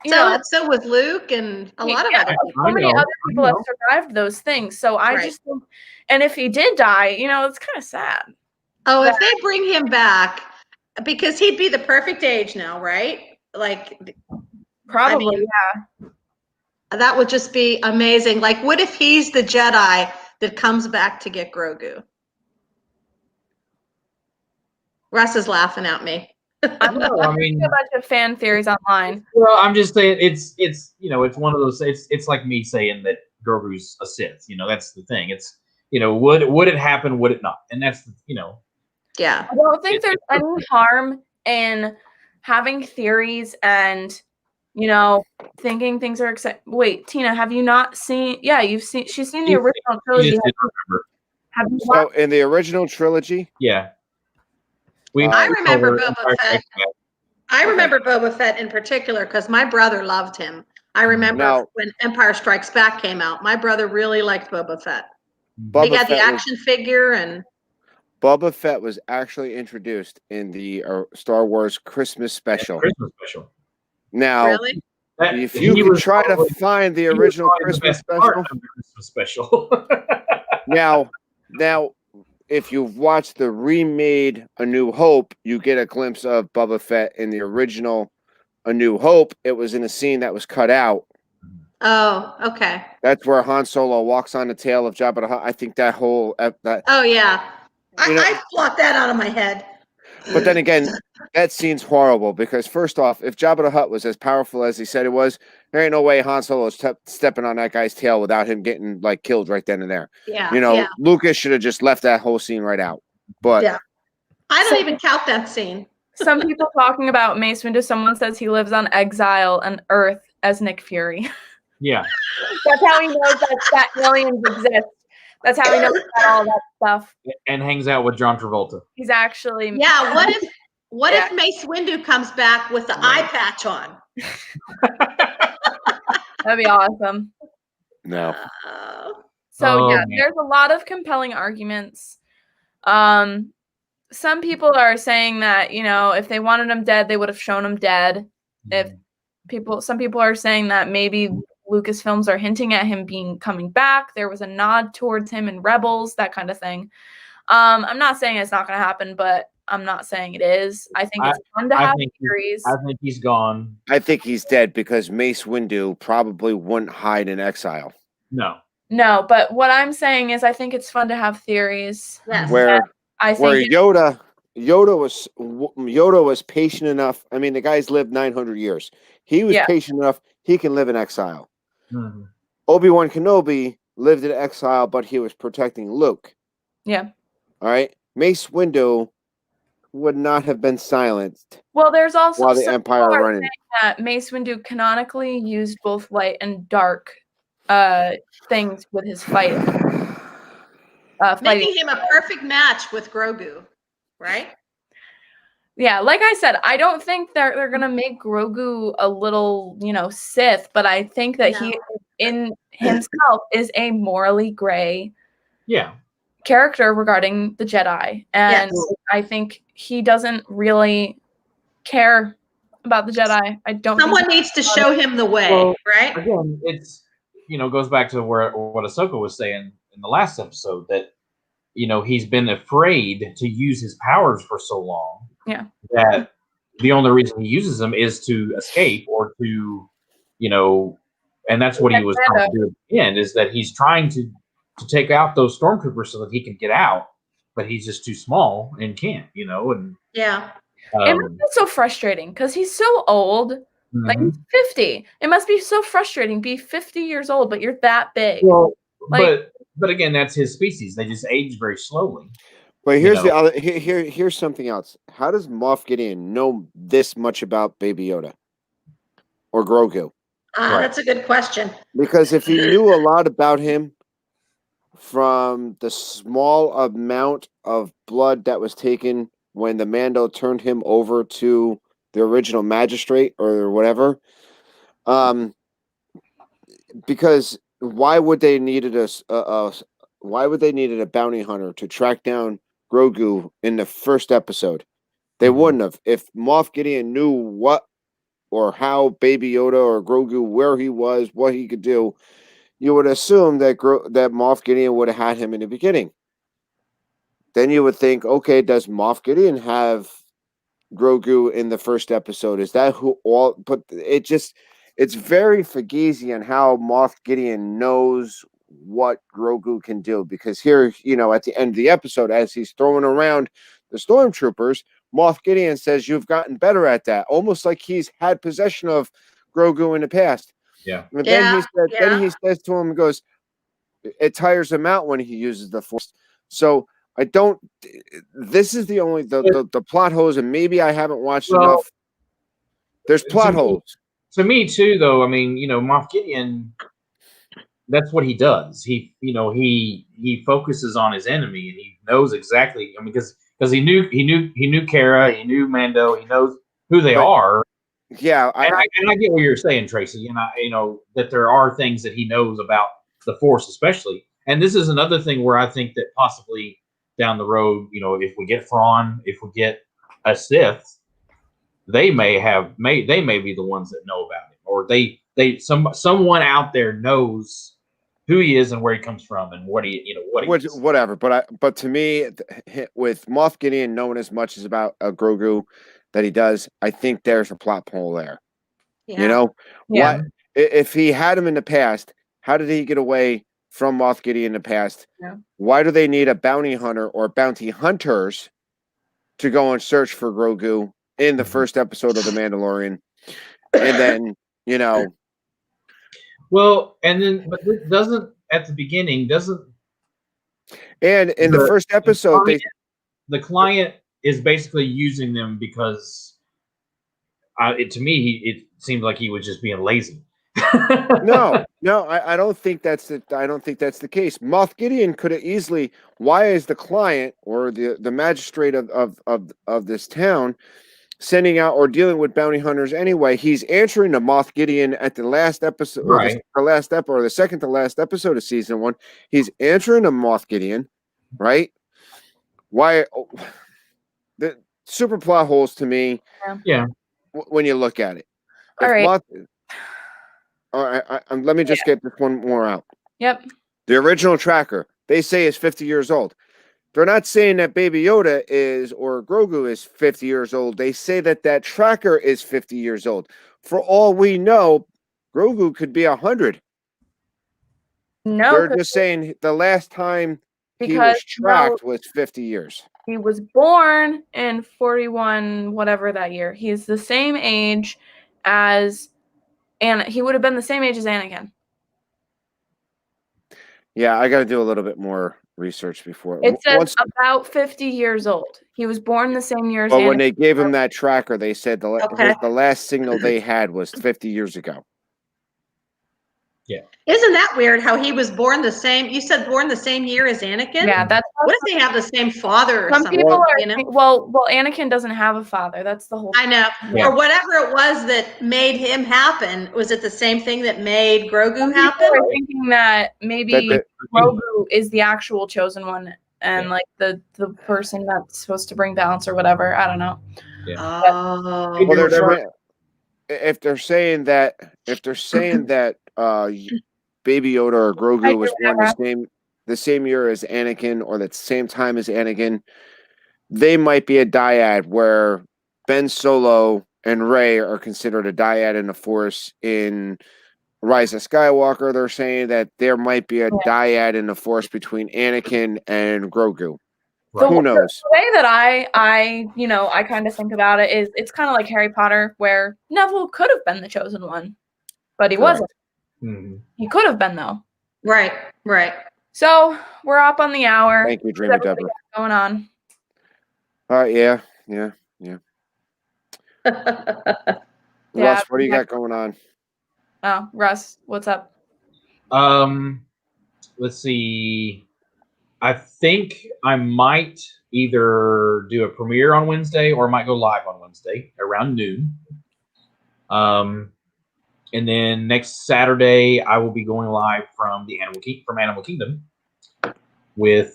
so was Luke and a lot of other people. So many other people have survived those things. So I just think, and if he did die, it's kind of sad. Oh, if they bring him back, because he'd be the perfect age now, right? Like... Probably, yeah. That would just be amazing. Like, what if he's the Jedi that comes back to get Grogu? Russ is laughing at me. I mean, a bunch of fan theories online. Well, I'm just saying it's one of those. It's like me saying that Grogu's a Sith. That's the thing. It's would it happen? Would it not? And that's Yeah. I don't think there's any harm in having theories and thinking things are exciting. Wait, Tina, have you not seen? Yeah, she's seen the original trilogy. Have you watched? In the original trilogy? Yeah. I remember Boba Fett. I remember Boba Fett in particular because my brother loved him. I remember when Empire Strikes Back came out, my brother really liked Boba Fett. He got the action figure and... Boba Fett was actually introduced in the Star Wars Christmas special. Christmas special. Now, really? If you could try to find the original Christmas special. now, if you've watched the remade A New Hope, you get a glimpse of Boba Fett in the original A New Hope. It was in a scene that was cut out. Oh, okay. That's where Han Solo walks on the tail of Jabba the Hutt. I think that whole... Oh, yeah. I blocked that out of my head. But then again, that scene's horrible because first off, if Jabba the Hutt was as powerful as he said it was, there ain't no way Han Solo's stepping on that guy's tail without him getting killed right then and there. Yeah. Lucas should have just left that whole scene right out. But yeah, I don't even count that scene. Some people talking about Mace Windu. Someone says he lives on exile on Earth as Nick Fury. Yeah, that's how he knows that aliens exist. That's how he knows about all that stuff. And hangs out with John Travolta. He's actually... Yeah, what if Mace Windu comes back with the eye patch on? That'd be awesome. No. There's a lot of compelling arguments. Some people are saying that, if they wanted him dead, they would have shown him dead. Some people are saying that maybe Lucasfilms are hinting at him coming back. There was a nod towards him in Rebels, that kind of thing. I'm not saying it's not going to happen, but I'm not saying it is. I think it's fun to have theories. I think he's gone. I think he's dead because Mace Windu probably wouldn't hide in exile. No, but what I'm saying is I think it's fun to have theories. Yes. Where Yoda was patient enough. I mean, the guy's lived 900 years. He was patient enough. He can live in exile. Mm-hmm. Obi-Wan Kenobi lived in exile, but he was protecting Luke. Yeah. All right. Mace Windu would not have been silenced. Well, there's also while the Empire running. That Mace Windu canonically used both light and dark things with his fight. Making him a perfect match with Grogu, right? Yeah, like I said, I don't think they're gonna make Grogu a little, Sith, but I think that he in himself is a morally gray Yeah. character regarding the Jedi. And Yes. I think he doesn't really care about the Jedi. I don't Someone think needs to show him the way, Well, right? again, it's goes back to what Ahsoka was saying in the last episode, that he's been afraid to use his powers for so long. Yeah. That the only reason he uses them is to escape or to, and that's what he was trying to do at the end, is that he's trying to take out those stormtroopers so that he can get out, but he's just too small and can't, and Yeah. it must be so frustrating because he's so old. Like he's 50. It must be so frustrating. Be 50 years old, but you're that big. Well, but again, that's his species. They just age very slowly. But here's the other. Here's something else. How does Moff Gideon know this much about Baby Yoda or Grogu? That's a good question. Because if he knew a lot about him from the small amount of blood that was taken when the Mando turned him over to the original magistrate or whatever, because why would they needed why would they needed a bounty hunter to track down Grogu in the first episode? They wouldn't have. If Moff Gideon knew what or how Baby Yoda or Grogu, where he was, what he could do, you would assume that that Moff Gideon would have had him in the beginning. Then you would think, okay, does Moff Gideon have Grogu in the first episode? Is that who all? But it's very fugazi on how Moff Gideon knows what Grogu can do, because here, at the end of the episode, as he's throwing around the stormtroopers, Moff Gideon says, "You've gotten better at that," almost like he's had possession of Grogu in the past. Yeah. And then he says to him, goes, it tires him out when he uses the Force. So I don't. This is the only the plot holes, and maybe I haven't watched enough. There's plot holes. To me too, though. I mean, Moff Gideon, that's what he does. He focuses on his enemy, and he knows exactly. I mean, because he knew Cara, he knew Mando, he knows who they are. Yeah, I get what you're saying, Tracy, and that there are things that he knows about the Force, especially. And this is another thing where I think that possibly down the road, if we get Thrawn, if we get a Sith, they may be the ones that know about him, or someone out there knows who he is and where he comes from and what he is. Whatever. But to me, with Moff Gideon knowing as much as about Grogu that he does, I think there's a plot hole there. Yeah. What if he had him in the past? How did he get away from Moff Gideon in the past? Yeah. Why do they need a bounty hunter or bounty hunters to go and search for Grogu in the first episode of The Mandalorian? And then, Well, and then, but it doesn't at the beginning, and in the first episode, the client is basically using them because to me, it seemed like he was just being lazy. No, I don't think that's the case. Moff Gideon could have easily. Why is the client or the magistrate of this town sending out or dealing with bounty hunters anyway? He's answering to Moff Gideon at the last episode, right? Or the second to last episode of season 1. He's answering to Moff Gideon, right? Why? The super plot holes to me. Yeah. When you look at it. All right. All right, let me just get this one more out. Yep. The original tracker, they say, is 50 years old. They're not saying that Baby Yoda or Grogu is 50 years old. They say that tracker is 50 years old. For all we know, Grogu could be 100. No. They're just saying the last time he was tracked was 50 years. He was born in 41, whatever that year. He's the same age as... And he would have been the same age as Anakin. Yeah, I got to do a little bit more research before. It says about 50 years old. He was born the same year as Anakin. But when they gave him that tracker, they said the last signal they had was 50 years ago. Isn't that weird how he was born the same? You said born the same year as Anakin? Yeah, that's What if they have the same father or some something? people are. You know? Well, Anakin doesn't have a father. That's the whole. I know. Yeah. Or whatever it was that made him happen. Was it the same thing that made Grogu Some happen? people are thinking that maybe That- Grogu is the actual chosen one, and Yeah. like the person that's supposed to bring balance or whatever. I don't know. Oh. Well, they're Whatever. trying. If they're saying that, Baby Yoda or Grogu was born the same year as Anakin or the same time as Anakin, they might be a dyad where Ben Solo and Rey are considered a dyad in the Force. In Rise of Skywalker, they're saying that there might be a dyad in the Force between Anakin and Grogu. Right. Who knows? The way that I kind of think about it is it's kind of like Harry Potter, where Neville could have been the chosen one, but he wasn't. Mhm. He could have been though. Right, right. So we're up on the hour. Thank you, What's Dreamy everybody Deborah. got going on? Yeah. Yeah. Russ, what do you got going on? Oh, Russ, what's up? Let's see. I think I might either do a premiere on Wednesday or I might go live on Wednesday around noon. And then next Saturday I will be going live from Animal Kingdom with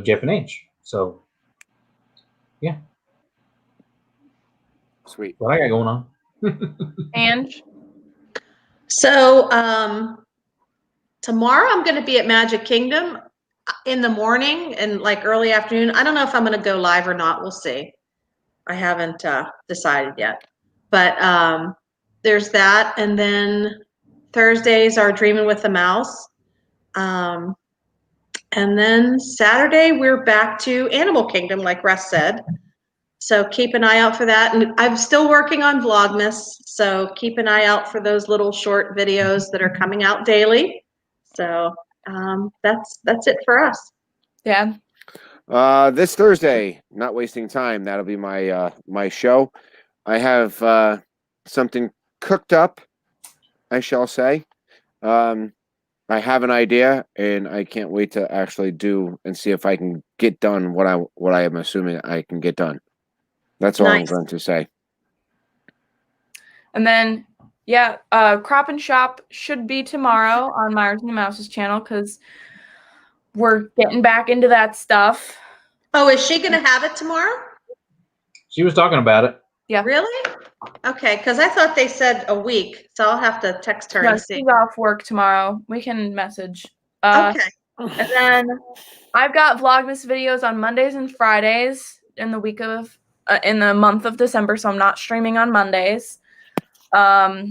Jeff and Ange. So yeah, Sweet. what I got going on. Ange? So tomorrow I'm going to be at Magic Kingdom in the morning and like early afternoon. I don't know if I'm going to go live or not. We'll see. I haven't decided yet. But there's that. And then Thursdays are Dreaming with the Mouse. And then Saturday we're back to Animal Kingdom, like Russ said. So keep an eye out for that. And I'm still working on Vlogmas. So keep an eye out for those little short videos that are coming out daily. So that's it for us. Yeah. This Thursday, not wasting time. That'll be my my show. I have something cooked up, I shall say. I have an idea, and I can't wait to actually do and see if I can get done what I am assuming I can get done. That's all I'm Nice. going to say. And then, Crop and Shop should be tomorrow on Myers and the Mouse's channel because we're getting back into that stuff. Oh, is she going to have it tomorrow? She was talking about it. Yeah. Really? Okay, because I thought they said a week, so I'll have to text her No, and see. she's off work tomorrow. We can message. Okay. And then I've got Vlogmas videos on Mondays and Fridays in the week of in the month of December, so I'm not streaming on Mondays. Yeah,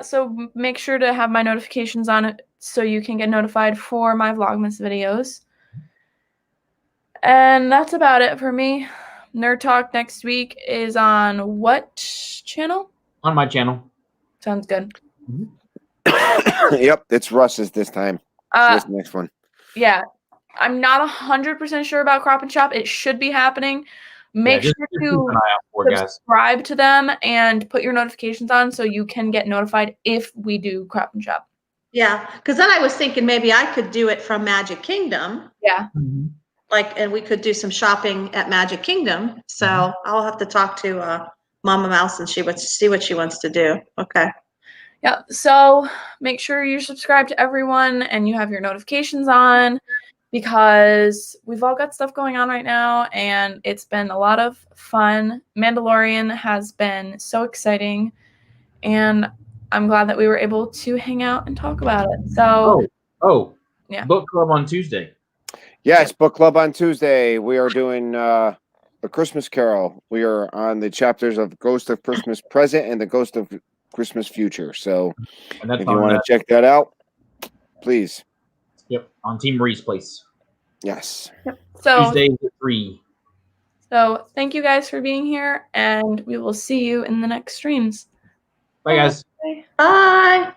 so make sure to have my notifications on it so you can get notified for my Vlogmas videos. And that's about it for me. Nerd Talk next week is on what channel? On my channel. Sounds good. Yep, it's Russ's this time. This next one. Yeah, I'm not 100% sure about Crop and Shop. It should be happening. Make sure keep to an eye out for it, guys. subscribe to them and put your notifications on so you can get notified if we do Crop and Shop. Yeah, because then I was thinking maybe I could do it from Magic Kingdom. Yeah. Mhm. And we could do some shopping at Magic Kingdom. So I'll have to talk to Mama Mouse and see what she wants to do. Okay. Yeah. So make sure you subscribe to everyone and you have your notifications on because we've all got stuff going on right now and it's been a lot of fun. Mandalorian has been so exciting and I'm glad that we were able to hang out and talk about it. So yeah. Book club on Tuesday. Yes, book club on Tuesday. We are doing A Christmas Carol. We are on the chapters of Ghost of Christmas Present and the Ghost of Christmas Future. So if you want to check that out, please. Yep, on Team Marie's place. Yes. Yep. So Tuesdays at 3. So thank you guys for being here, and we will see you in the next streams. Bye, guys. Bye.